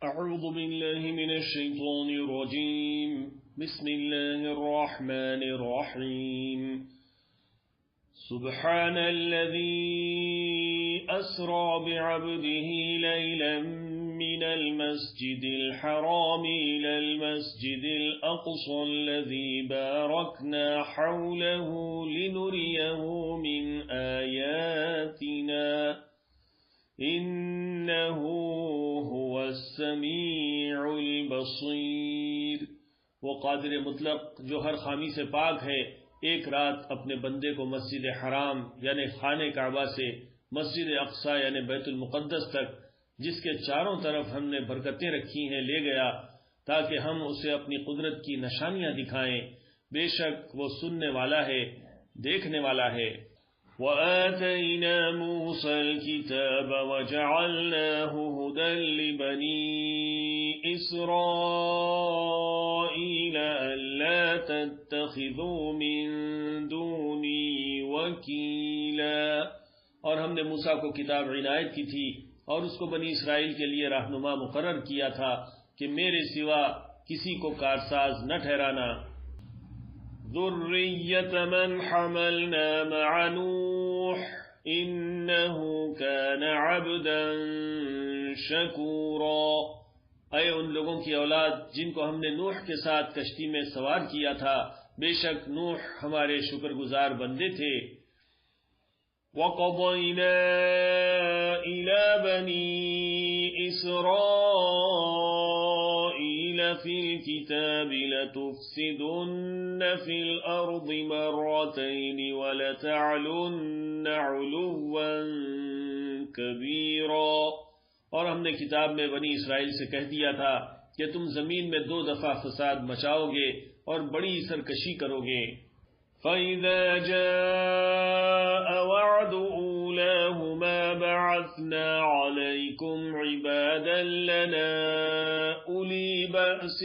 أعوذ بالله من الشيطان الرجيم بسم الله الرحمن الرحيم سبحان الذي أسرى بعبده ليلا من المسجد الحرام إلى المسجد الأقصى الذي باركنا حوله لنريه من آياتنا إنه هو السميع البصير۔ وہ قادر مطلق جو ہر خامی سے پاک ہے، ایک رات اپنے بندے کو مسجد حرام یعنی خانہ کعبہ سے مسجد اقصی یعنی بیت المقدس تک، جس کے چاروں طرف ہم نے برکتیں رکھی ہیں، لے گیا تاکہ ہم اسے اپنی قدرت کی نشانیاں دکھائیں۔ بے شک وہ سننے والا ہے، دیکھنے والا ہے۔ وَآتَيْنَا مُوسَى الْكِتَابَ وَجَعَلْنَاهُ هُدًى لِبَنِي إِسْرَائِيلَ أَلَّا تَتَّخِذُوا مِن دُونِي وَكِيلًا۔ اور ہم نے موسیٰ کو کتاب عنایت کی تھی اور اس کو بنی اسرائیل کے لیے رہنما مقرر کیا تھا کہ میرے سوا کسی کو کارساز نہ ٹھہرانا۔ ذُرِّيَّةَ مَنْ حَمَلْنَا مَعَ نُوحٍ إِنَّهُ كَانَ عَبْدًا شَكُورًا۔ اے ان لوگوں کی اولاد جن کو ہم نے نوح کے ساتھ کشتی میں سوار کیا تھا، بے شک نوح ہمارے شکر گزار بندے تھے۔ وَقَضَيْنَا إِلَى بَنِي إِسْرَائِيلَ فِي الْكِتَابِ لَتُفْسِدُنَّ فِي الْأَرْضِ مَرَّتَيْنِ وَلَتَعْلُنَّ عُلُوًّا كَبِيرًا۔ اور ہم نے کتاب میں بنی اسرائیل سے کہہ دیا تھا کہ تم زمین میں 2 دفعہ فساد مچاؤ گے اور بڑی سرکشی کرو گے۔ فَإِذَا جَاءَ وَعْدُ أُولَاهُمَا بَعَثْنَا عَلَيْكُمْ عِبَادًا لَنَا أُولِي بَأْسٍ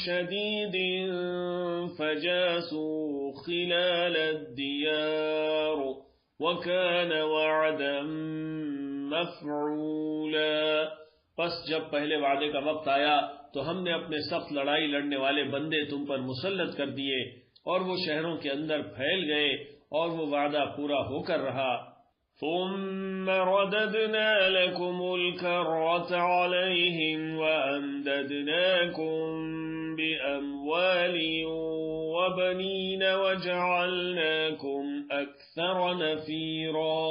شَدِيدٍ فَجَاسُوا خِلَالَ الدِّيَارِ وَكَانَ وَعْدًا مَفْعُولًا۔ پس جب پہلے وعدے کا وقت آیا تو ہم نے اپنے سخت لڑائی لڑنے والے بندے تم پر مسلط کر دیے اور وہ شہروں کے اندر پھیل گئے اور وہ وعدہ پورا ہو کر رہا۔ ثُمَّ رَدَدْنَا لَكُمُ الْكَرَّةَ عَلَيْهِمْ وَأَمْدَدْنَاكُمْ بِأَمْوَالٍ وَبَنِينَ وَجَعَلْنَاكُمْ أَكْثَرَ نَفِيرًا۔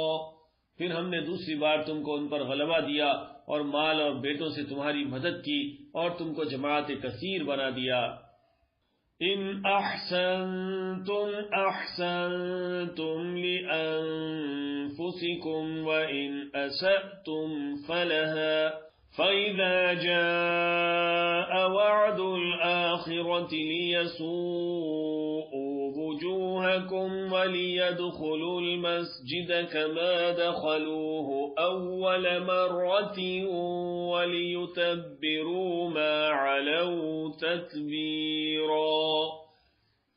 پھر ہم نے دوسری بار تم کو ان پر غلبہ دیا اور مال اور بیٹوں سے تمہاری مدد کی اور تم کو جماعت کثیر بنا دیا۔ ان احسنتم احسنتم لانفسکم وان اسأتم فلها فاذا جاء وعد الآخرة ليسوءوا وجوهكم وليدخلوا المسجد كما دخلوه أول مرة وليتبروا ما علوا تتبيرا۔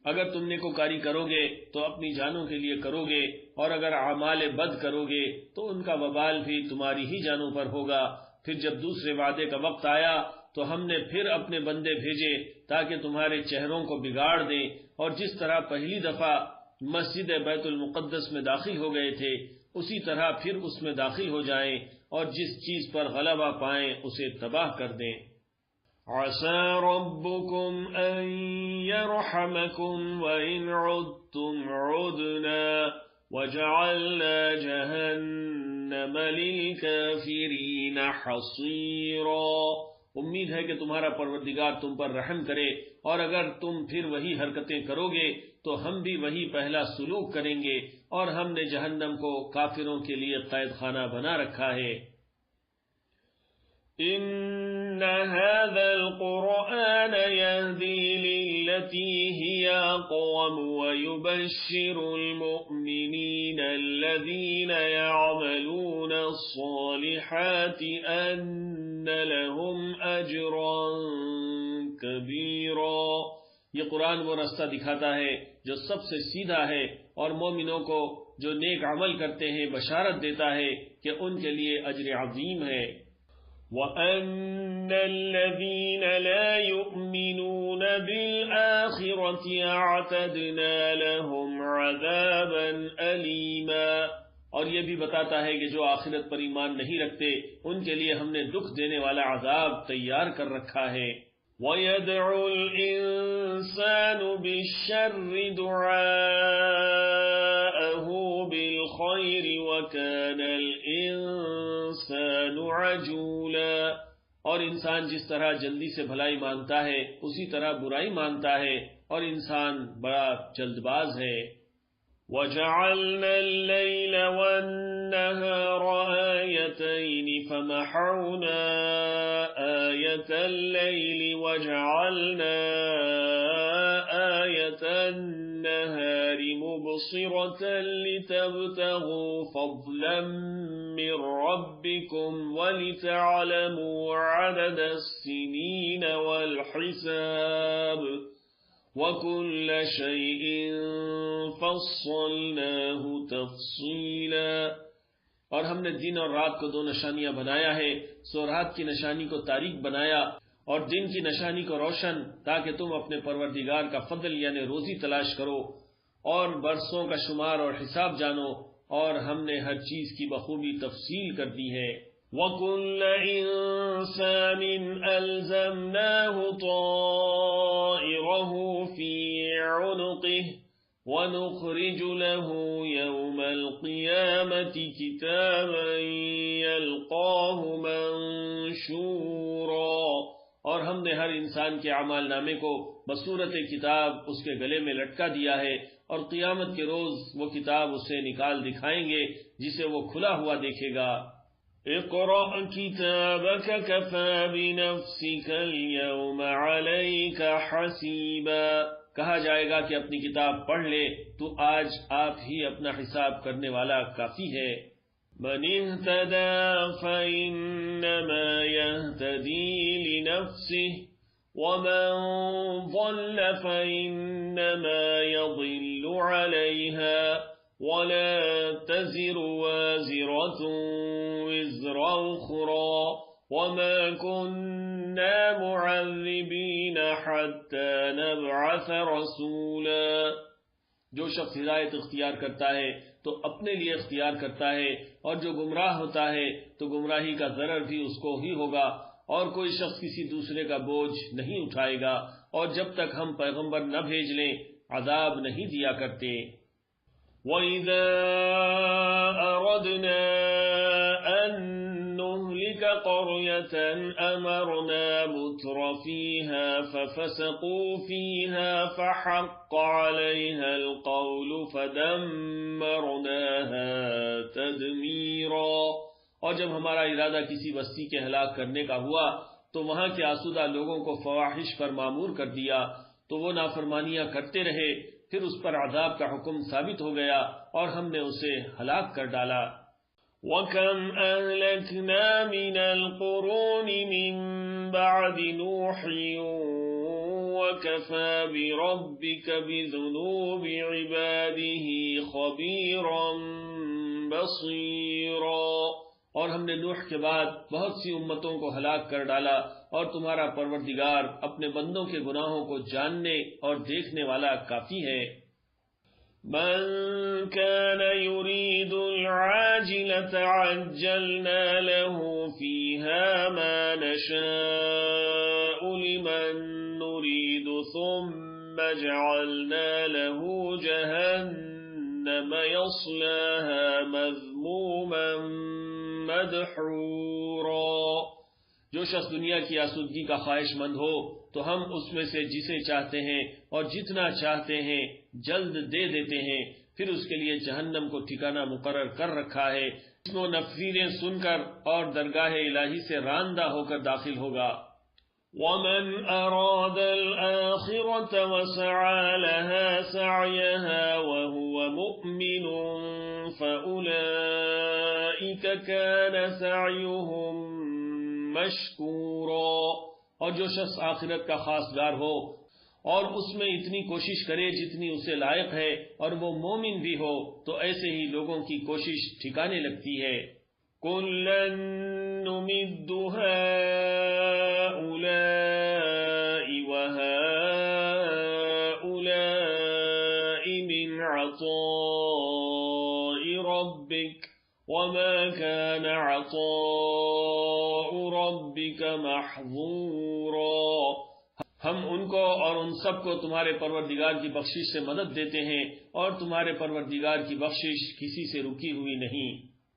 اگر تم نیکوکاری کرو گے تو اپنی جانوں کے لیے کرو گے، اور اگر اعمال بد کرو گے تو ان کا وبال بھی تمہاری ہی جانوں پر ہوگا۔ پھر جب دوسرے وعدے کا وقت آیا تو ہم نے پھر اپنے بندے بھیجے تاکہ تمہارے چہروں کو بگاڑ دیں، اور جس طرح پہلی دفعہ مسجد بیت المقدس میں داخل ہو گئے تھے اسی طرح پھر اس میں داخل ہو جائیں، اور جس چیز پر غلبہ پائیں اسے تباہ کر دیں۔ عَسَى رَبُّكُمْ أَن يَرْحَمَكُمْ وَإِنْ عُدْتُمْ عُدْنَا وَجَعَلْنَا جَهَنَّمَ لِلْكَافِرِينَ حَصِيرًا۔ امید ہے کہ تمہارا پروردگار تم پر رحم کرے، اور اگر تم پھر وہی حرکتیں کرو گے تو ہم بھی وہی پہلا سلوک کریں گے، اور ہم نے جہنم کو کافروں کے لیے قید خانہ بنا رکھا ہے۔ ان هذا القرآن يهدي للتي هي اقوم ويبشر المؤمنين الذين يعملون الصالحات ان لهم اجرا كبيرا۔ یہ قرآن وہ راستہ دکھاتا ہے جو سب سے سیدھا ہے، اور مومنوں کو جو نیک عمل کرتے ہیں بشارت دیتا ہے کہ ان کے لیے اجر عظیم ہے۔ وَأَنَّ الَّذِينَ لَا يُؤْمِنُونَ بِالْآخِرَةِ أَعْتَدْنَا لَهُمْ عَذَابًا أَلِيمًا، اور یہ بھی بتاتا ہے کہ جو آخرت پر ایمان نہیں رکھتے ان کے لیے ہم نے دکھ دینے والا عذاب تیار کر رکھا ہے۔ وَيَدْعُ الْإِنسَانُ بِالشَّرِّ دُعَاءَهُ بِالْخَيْرِ وَكَانَ الْإِنسَانُ عَجُولًا، اور انسان جس طرح جلدی سے بھلائی مانگتا ہے اسی طرح برائی مانگتا ہے، اور انسان بڑا جلد باز ہے۔ وَجَعَلْنَا اللَّيْلَ وَالنَّهَارَ آيَتَيْنِ فَمَحَوْنَا آيَةَ اللَّيْلِ وَجَعَلْنَا آيَةَ النَّهَارِ مُبْصِرَةً لِتَبْتَغُوا فَضْلًا مِّن رَّبِّكُمْ وَلِتَعْلَمُوا عَدَدَ السِّنِينَ وَالْحِسَابَ وَكُلَّ شَيْءٍ فَصَّلْنَاهُ تَفْصِيلًا، اور ہم نے دن اور رات کو دو نشانیاں بنایا ہے، سو رات کی نشانی کو تاریک بنایا اور دن کی نشانی کو روشن، تاکہ تم اپنے پروردگار کا فضل یعنی روزی تلاش کرو اور برسوں کا شمار اور حساب جانو، اور ہم نے ہر چیز کی بخوبی تفصیل کر دی ہے۔ وَكُلَّ إِنسَانٍ أَلْزَمْنَاهُ طَائِرَهُ فِي عُنُقِهِ وَنُخْرِجُ لَهُ يَوْمَ الْقِيَامَةِ كِتَابًا يَلْقَاهُ مَنشُورًا، اور ہم نے ہر انسان کے اعمال نامے کو بصورت کتاب اس کے گلے میں لٹکا دیا ہے، اور قیامت کے روز وہ کتاب اسے نکال دکھائیں گے جسے وہ کھلا ہوا دیکھے گا۔ اقرأ كتابك كفى بنفسك اليوم عليك حسيبا، کہا جائے گا کہ اپنی کتاب پڑھ لے، تو آج آپ ہی اپنا حساب کرنے والا کافی ہے۔ من اهتدى فإنما يهتدي لنفسه ومن ضل فإنما يضل عليها ولا تزر وازرة وزر أخرى وما كنا معذبين حتى نبعث رسولا، جو شخص ہدایت اختیار کرتا ہے تو اپنے لیے اختیار کرتا ہے، اور جو گمراہ ہوتا ہے تو گمراہی کا ضرر بھی اس کو ہی ہوگا، اور کوئی شخص کسی دوسرے کا بوجھ نہیں اٹھائے گا، اور جب تک ہم پیغمبر نہ بھیج لیں عذاب نہیں دیا کرتے۔ وَإِذَا أَرَدْنَا أَن نُّهْلِكَ قَرْيَةً أَمَرْنَا مُتْرَ فِيهَا فَفَسَقُوا فِيهَا فَحَقَّ عَلَيْهَا الْقَوْلُ فَدَمَّرْنَاهَا تَدْمِيرًا، اور جب ہمارا ارادہ کسی بستی کے ہلاک کرنے کا ہوا تو وہاں کے آسودہ لوگوں کو فواحش پر معمور کر دیا، تو وہ نافرمانیاں کرتے رہے، پھر اس پر عذاب کا حکم ثابت ہو گیا اور ہم نے اسے ہلاک کر ڈالا۔ وَكَمْ أَهْلَكْنَا مِنَ الْقُرُونِ مِنْ بَعْدِ نُوحٍ وَكَفَى بِرَبِّكَ بِذُنُوبِ عِبَادِهِ خَبِيرًا بَصِيرًا، اور ہم نے نوح کے بعد بہت سی امتوں کو ہلاک کر ڈالا، اور تمہارا پروردگار اپنے بندوں کے گناہوں کو جاننے اور دیکھنے والا کافی ہے۔ من كان يريد العاجلة عجلنا له فيها ما نشاء لمن نريد ثم جعلنا له جهنم يصلاها مذموما مدحورا، جو شخص دنیا کی آسودگی کا خواہش مند ہو تو ہم اس میں سے جسے چاہتے ہیں اور جتنا چاہتے ہیں جلد دے دیتے ہیں، پھر اس کے لیے جہنم کو ٹھکانہ مقرر کر رکھا ہے، اس میں نفیریں سن کر اور درگاہ الہی سے راندہ ہو کر داخل ہوگا۔ وَمَنْ أَرَادَ الْآخِرَةَ وَسَعَى لَهَا سَعْيَهَا وَهُوَ مُؤْمِنٌ فَأُولَئِكَ كَانَ سَعْيُهُمْ مَشْكُورًا، اور جو شخص آخرت کا خواستگار ہو اور اس میں اتنی کوشش کرے جتنی اسے لائق ہے اور وہ مومن بھی ہو تو ایسے ہی لوگوں کی کوشش ٹھکانے لگتی ہے۔ كُلًّا نمد هؤلاء وهؤلاء من عطاء ربك وما كان عطاء ربك محظورا۔ ہم ان کو اور ان سب کو تمہارے پروردگار کی بخشش سے مدد دیتے ہیں، اور تمہارے پروردگار کی بخشش کسی سے رکی ہوئی نہیں۔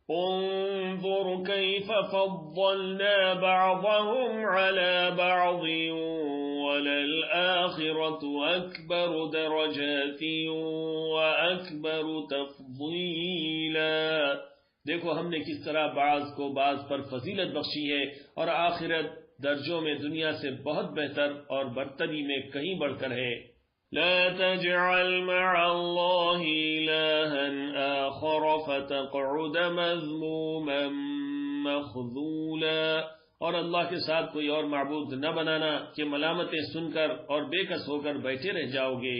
انظر كيف فضلنا بعضهم على بعض وللآخرة أكبر درجات وأكبر تفضيلا۔ دیکھو ہم نے کس طرح بعض کو بعض پر فضیلت بخشی ہے، اور آخرت درجوں میں دنیا سے بہت بہتر اور برتری میں کہیں بڑھ کر ہے۔ لا تجعل مع الله إلها آخر فتقعد مذموما مخذولا، اور اللہ کے ساتھ کوئی اور معبود نہ بنانا کہ ملامتیں سن کر اور بے کس ہو کر بیٹھے رہ جاؤ گے۔